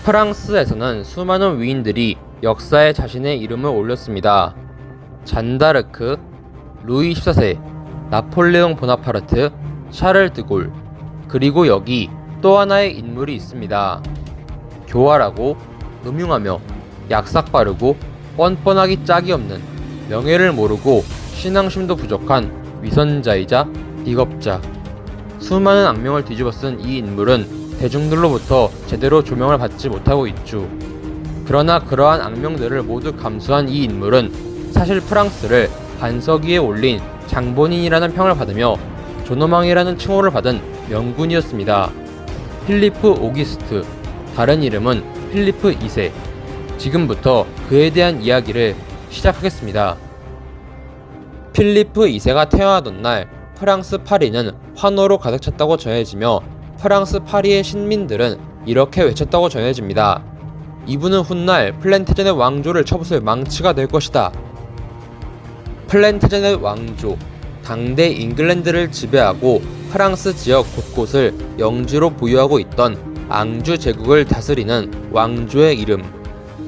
프랑스에서는 수많은 위인들이 역사에 자신의 이름을 올렸습니다. 잔다르크, 루이 14세, 나폴레옹 보나파르트, 샤를 드골, 그리고 여기 또 하나의 인물이 있습니다. 교활하고 음흉하며 약삭 빠르고 뻔뻔하기 짝이 없는, 명예를 모르고 신앙심도 부족한 위선자이자 비겁자. 수많은 악명을 뒤집어 쓴 이 인물은 대중들로부터 제대로 조명을 받지 못하고 있죠. 그러나 그러한 악명들을 모두 감수한 이 인물은 사실 프랑스를 반석 위에 올린 장본인이라는 평을 받으며 존엄왕이라는 칭호를 받은 명군이었습니다. 필리프 오기스트, 다른 이름은 필리프 2세. 지금부터 그에 대한 이야기를 시작하겠습니다. 필리프 2세가 태어나던 날 프랑스 파리는 환호로 가득 찼다고 전해지며 프랑스 파리의 신민들은 이렇게 외쳤다고 전해집니다. 이분은 훗날 플랜테젠의 왕조를 쳐부술 망치가 될 것이다. 플랜테젠의 왕조, 당대 잉글랜드를 지배하고 프랑스 지역 곳곳을 영지로 보유하고 있던 앙주 제국을 다스리는 왕조의 이름.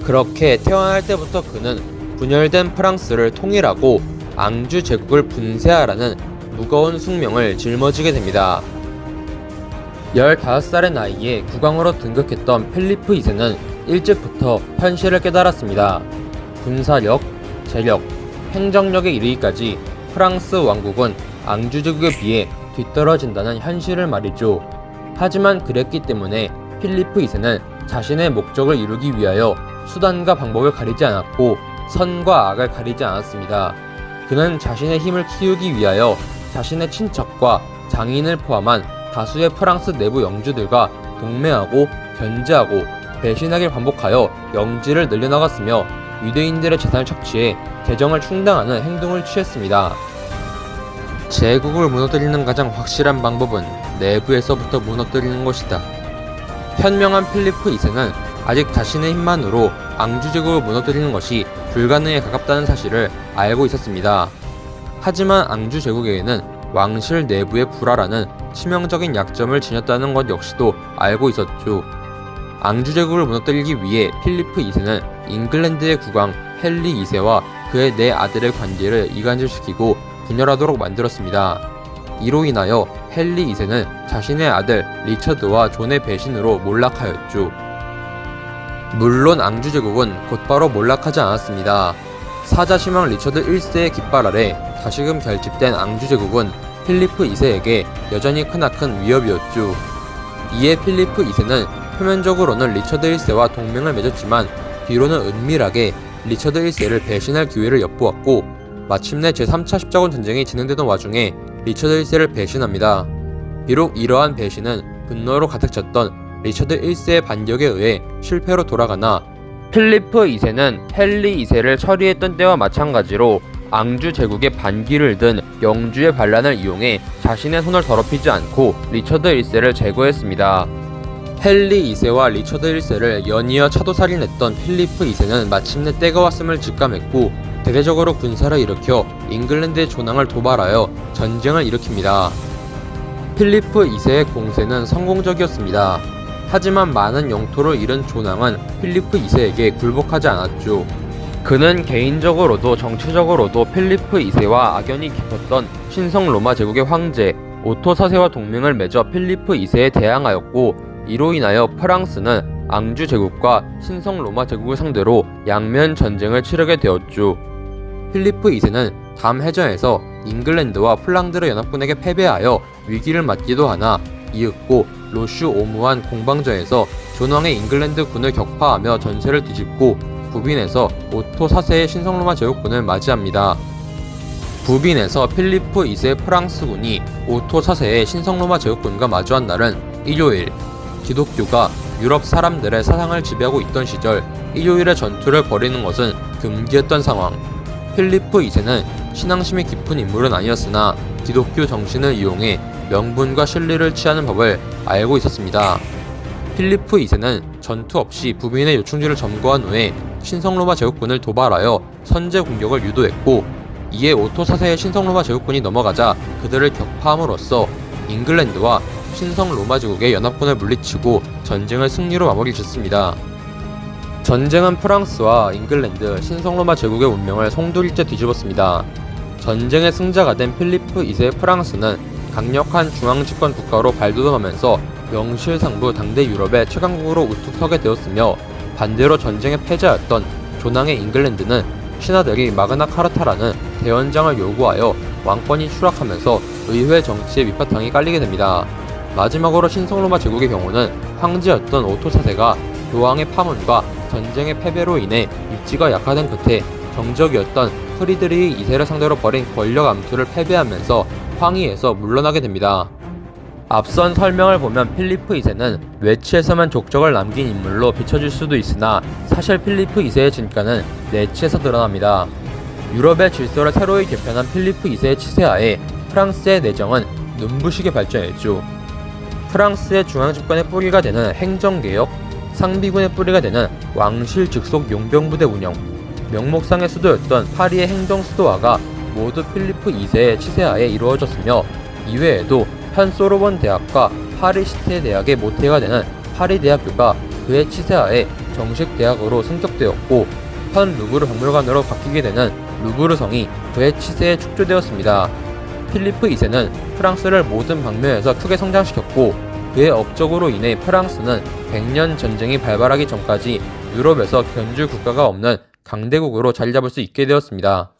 그렇게 태어날 때부터 그는 분열된 프랑스를 통일하고 앙주 제국을 분쇄하라는 무거운 숙명을 짊어지게 됩니다. 15살의 나이에 국왕으로 등극했던 필리프 2세는 일찍부터 현실을 깨달았습니다. 군사력, 재력, 행정력에 이르기까지 프랑스 왕국은 앙주 제국에 비해 뒤떨어진다는 현실을 말이죠. 하지만 그랬기 때문에 필리프 2세는 자신의 목적을 이루기 위하여 수단과 방법을 가리지 않았고 선과 악을 가리지 않았습니다. 그는 자신의 힘을 키우기 위하여 자신의 친척과 장인을 포함한 다수의 프랑스 내부 영주들과 동맹하고 견제하고 배신하길 반복하여 영지를 늘려나갔으며 유대인들의 재산을 착취해 재정을 충당하는 행동을 취했습니다. 제국을 무너뜨리는 가장 확실한 방법은 내부에서부터 무너뜨리는 것이다. 현명한 필리프 2세는 아직 자신의 힘만으로 앙주 제국을 무너뜨리는 것이 불가능에 가깝다는 사실을 알고 있었습니다. 하지만 앙주 제국에게는 왕실 내부의 불화라는 치명적인 약점을 지녔다는 것 역시도 알고 있었죠. 앙주 제국을 무너뜨리기 위해 필리프 2세는 잉글랜드의 국왕 헨리 2세와 그의 4아들의 관계를 이간질시키고 분열하도록 만들었습니다. 이로 인하여 헨리 2세는 자신의 아들 리처드와 존의 배신으로 몰락하였죠. 물론 앙주 제국은 곧바로 몰락하지 않았습니다. 사자시망 리처드 1세의 깃발 아래 다시금 결집된 앙주 제국은 필리프 2세에게 여전히 크나큰 위협이었죠. 이에 필리프 2세는 표면적으로는 리처드 1세와 동맹을 맺었지만 뒤로는 은밀하게 리처드 1세를 배신할 기회를 엿보았고 마침내 제3차 십자군 전쟁이 진행되던 와중에 리처드 1세를 배신합니다. 비록 이러한 배신은 분노로 가득 찼던 리처드 1세의 반격에 의해 실패로 돌아가나 필리프 2세는 헨리 2세를 처리했던 때와 마찬가지로 앙주 제국의 반기를 든 영주의 반란을 이용해 자신의 손을 더럽히지 않고 리처드 1세를 제거했습니다. 헨리 2세와 리처드 1세를 연이어 차도살인했던 필리프 2세는 마침내 때가 왔음을 직감했고 대대적으로 군사를 일으켜 잉글랜드의 존왕을 도발하여 전쟁을 일으킵니다. 필리프 2세의 공세는 성공적이었습니다. 하지만 많은 영토를 잃은 존왕은 필리프 2세에게 굴복하지 않았죠. 그는 개인적으로도 정치적으로도 필리프 2세와 악연이 깊었던 신성 로마 제국의 황제 오토 4세와 동맹을 맺어 필리프 2세에 대항하였고 이로 인하여 프랑스는 앙주 제국과 신성 로마 제국을 상대로 양면 전쟁을 치르게 되었죠. 필리프 2세는 담 해전에서 잉글랜드와 플랑드르 연합군에게 패배하여 위기를 맞기도 하나 이윽고 로슈 오무안 공방전에서 존왕의 잉글랜드 군을 격파하며 전세를 뒤집고 부빈에서 오토 4세의 신성로마 제국군을 맞이합니다. 부빈에서 필리프 2세 프랑스군이 오토 4세의 신성로마 제국군과 마주한 날은 일요일. 기독교가 유럽 사람들의 사상을 지배하고 있던 시절 일요일에 전투를 벌이는 것은 금기였던 상황. 필리프 2세는 신앙심이 깊은 인물은 아니었으나 기독교 정신을 이용해 명분과 진리를 취하는 법을 알고 있었습니다. 필리프 2세는 전투 없이 부빈의 요충지를 점거한 후에 신성로마 제국군을 도발하여 선제 공격을 유도했고 이에 오토 4세의 신성로마 제국군이 넘어가자 그들을 격파함으로써 잉글랜드와 신성 로마 제국의 연합군을 물리치고 전쟁을 승리로 마무리 짓습니다. 전쟁은 프랑스와 잉글랜드, 신성 로마 제국의 운명을 송두리째 뒤집었습니다. 전쟁의 승자가 된 필리프 2세의 프랑스는 강력한 중앙집권 국가로 발돋움하면서 명실상부 당대 유럽의 최강국으로 우뚝 서게 되었으며, 반대로 전쟁의 패자였던 조낭의 잉글랜드는 신하들이 마그나 카르타라는 대연장을 요구하여 왕권이 추락하면서 의회 정치의 밑바탕이 깔리게 됩니다. 마지막으로 신성로마 제국의 경우는 황제였던 오토 4세가 교황의 파문과 전쟁의 패배로 인해 입지가 약화된 끝에 정적이었던 프리드리히 2세를 상대로 벌인 권력 암투를 패배하면서 황위에서 물러나게 됩니다. 앞선 설명을 보면 필리프 2세는 외치에서만 족적을 남긴 인물로 비춰질 수도 있으나, 사실 필리프 2세의 진가는 내치에서 드러납니다. 유럽의 질서를 새로이 개편한 필리프 2세의 치세하에 프랑스의 내정은 눈부시게 발전했죠. 프랑스의 중앙집권의 뿌리가 되는 행정개혁, 상비군의 뿌리가 되는 왕실 직속 용병부대 운영, 명목상의 수도였던 파리의 행정수도화가 모두 필리프 2세의 치세하에 이루어졌으며, 이외에도 현 소르본 대학과 파리시테 대학의 모태가 되는 파리대학교가 그의 치세하에 정식 대학으로 승격되었고, 현 루브르 박물관으로 바뀌게 되는 루브르성이 그의 치세에 축조되었습니다. 필리프 2세는 프랑스를 모든 방면에서 크게 성장시켰고, 그의 업적으로 인해 프랑스는 100년 전쟁이 발발하기 전까지 유럽에서 견줄 국가가 없는 강대국으로 자리 잡을 수 있게 되었습니다.